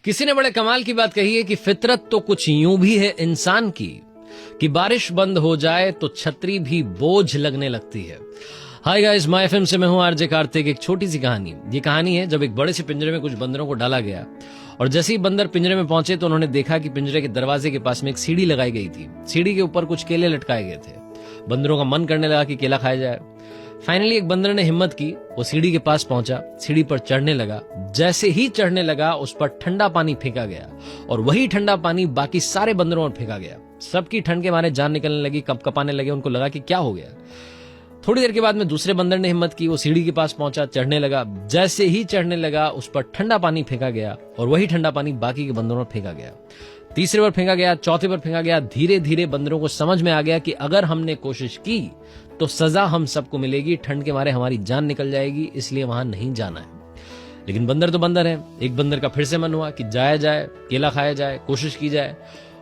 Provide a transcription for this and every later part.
किसी ने बड़े कमाल की बात कही है कि फितरत तो कुछ यूं भी है इंसान की कि बारिश बंद हो जाए तो छतरी भी बोझ लगने लगती है। हाय गाइस, माय एफएम से मैं हूं आरजे कार्तिक। एक छोटी सी कहानी। ये कहानी है जब एक बड़े से पिंजरे में कुछ बंदरों को डाला गया और जैसे ही बंदर पिंजरे में पहुंचे तो उन्होंने देखा कि पिंजरे के दरवाजे के पास में एक सीढ़ी लगाई गई थी। सीढ़ी के ऊपर कुछ केले लटकाए गए थे। बंदरों का मन करने लगा कि केला खाया जाए। फाइनली एक बंदर ने हिम्मत की, वो सीढ़ी के पास पहुंचा, सीढ़ी पर चढ़ने लगा। जैसे ही चढ़ने लगा उस पर ठंडा पानी फेंका गया और वही ठंडा पानी बाकी सारे बंदरों पर फेंका गया। सबकी ठंड के मारे जान निकलने लगी, कपकपाने लगे। उनको लगा कि क्या हो गया। थोड़ी देर के बाद में दूसरे बंदर ने हिम्मत की, वो सीढ़ी के पास पहुंचा, चढ़ने लगा। जैसे ही चढ़ने लगा उस पर ठंडा पानी फेंका गया और वही ठंडा पानी बाकी के बंदरों पर फेंका गया। तीसरे बार फेंका गया, चौथे बार फेंका गया। धीरे धीरे बंदरों को समझ में आ गया कि अगर हमने कोशिश की तो सजा हम सबको मिलेगी, ठंड के मारे हमारी जान निकल जाएगी, इसलिए वहां नहीं जाना है। लेकिन बंदर तो बंदर है। एक बंदर का फिर से मन हुआ कि जाया जाए, केला खाया जाए, कोशिश की जाए।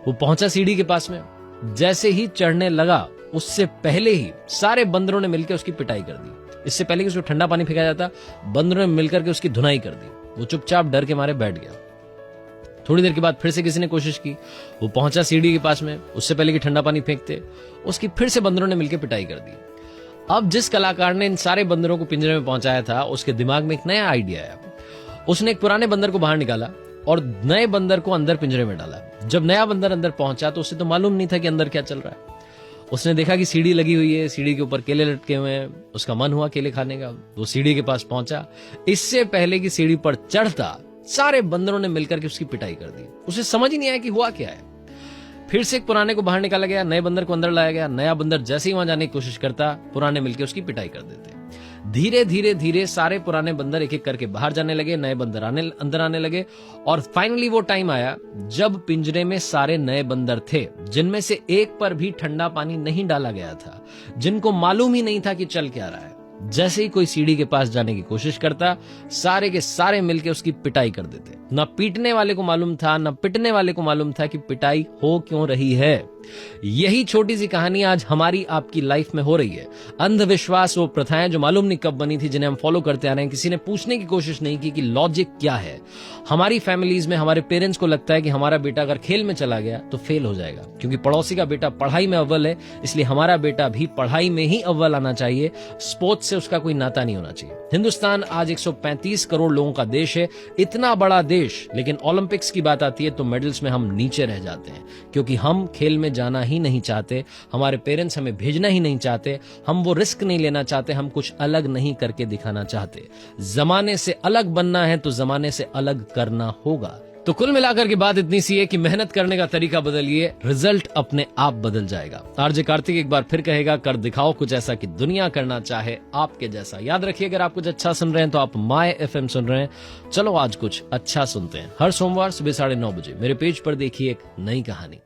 वो पहुंचा सीढ़ी के पास में। जैसे ही चढ़ने लगा उससे पहले ही सारे बंदरों ने मिलकर उसकी पिटाई कर दी। इससे पहले कि उसको ठंडा पानी फेंका जाता, बंदरों ने मिलकर के उसकी धुनाई कर दी। वो चुपचाप डर के मारे बैठ गया। थोड़ी देर के बाद फिर से किसी ने कोशिश की। वो पहुंचा सीढ़ी के पास में, उससे पहले कि ठंडा पानी फेंकते उसकी फिर से बंदरों ने मिलकर पिटाई कर दी। अब जिस कलाकार ने इन सारे बंदरों को पिंजरे में पहुंचाया था उसके दिमाग में एक नया आइडिया आया। उसने एक पुराने बंदर को बाहर निकाला और नए बंदर को अंदर पिंजरे में डाला। जब नया बंदर अंदर पहुंचा तो उसे तो मालूम नहीं था कि अंदर क्या चल रहा है। उसने देखा कि सीढ़ी लगी हुई है, सीढ़ी के ऊपर केले लटके हुए हैं। उसका मन हुआ केले खाने का। वो सीढ़ी के पास पहुंचा। इससे पहले कि सीढ़ी पर चढ़ता सारे बंदरों ने मिलकर के उसकी पिटाई कर दी। उसे समझ ही नहीं आया कि हुआ क्या है। फिर से एक पुराने को बाहर निकाला गया, नए बंदर को अंदर लाया गया। नया बंदर जैसे ही वहां जाने की कोशिश करता, पुराने मिलकर उसकी पिटाई कर देते। धीरे धीरे धीरे सारे पुराने बंदर एक एक करके बाहर जाने लगे, नए बंदर अंदर आने लगे और फाइनली वो टाइम आया जब पिंजरे में सारे नए बंदर थे जिनमें से एक पर भी ठंडा पानी नहीं डाला गया था, जिनको मालूम ही नहीं था कि चल क्या रहा है। जैसे ही कोई सीढ़ी के पास जाने की कोशिश करता, सारे के सारे मिलके उसकी पिटाई कर देते। न पीटने वाले को मालूम था, न पिटने वाले को मालूम था कि पिटाई हो क्यों रही है। यही छोटी सी कहानी आज हमारी आपकी लाइफ में हो रही है। अंधविश्वास, वो प्रथाएं जो मालूम नहीं कब बनी थी, जिन्हें हम फॉलो करते आ रहे हैं। किसी ने पूछने की कोशिश नहीं की कि लॉजिक क्या है। हमारी फैमिलीज में हमारे पेरेंट्स को लगता है कि हमारा बेटा अगर खेल में चला गया तो फेल हो जाएगा, क्योंकि पड़ोसी का बेटा पढ़ाई में अव्वल है, इसलिए हमारा बेटा भी पढ़ाई में ही अव्वल आना चाहिए। स्पोर्ट्स से उसका कोई नाता नहीं होना चाहिए। हिंदुस्तान आज 135 करोड़ लोगों का देश है, इतना बड़ा देश, लेकिन ओलंपिक्स की बात आती है तो मेडल्स में हम नीचे रह जाते हैं, क्योंकि हम खेल में जाना ही नहीं चाहते। हमारे पेरेंट्स हमें भेजना ही नहीं चाहते। हम वो रिस्क नहीं लेना चाहते। हम कुछ अलग नहीं करके दिखाना चाहते। जमाने से अलग बनना है तो जमाने से अलग करना होगा। तो कुल मिलाकर की बात इतनी सी है कि मेहनत करने का तरीका बदलिए, रिजल्ट अपने आप बदल जाएगा। आरजे कार्तिक एक बार फिर कहेगा, कर दिखाओ कुछ ऐसा कि दुनिया करना चाहे आपके जैसा। याद रखिए, अगर आप कुछ अच्छा सुन रहे हैं तो आप माय एफएम सुन रहे हैं। चलो आज कुछ अच्छा सुनते हैं। हर सोमवार सुबह 9:30 बजे मेरे पेज पर देखिए एक नई कहानी।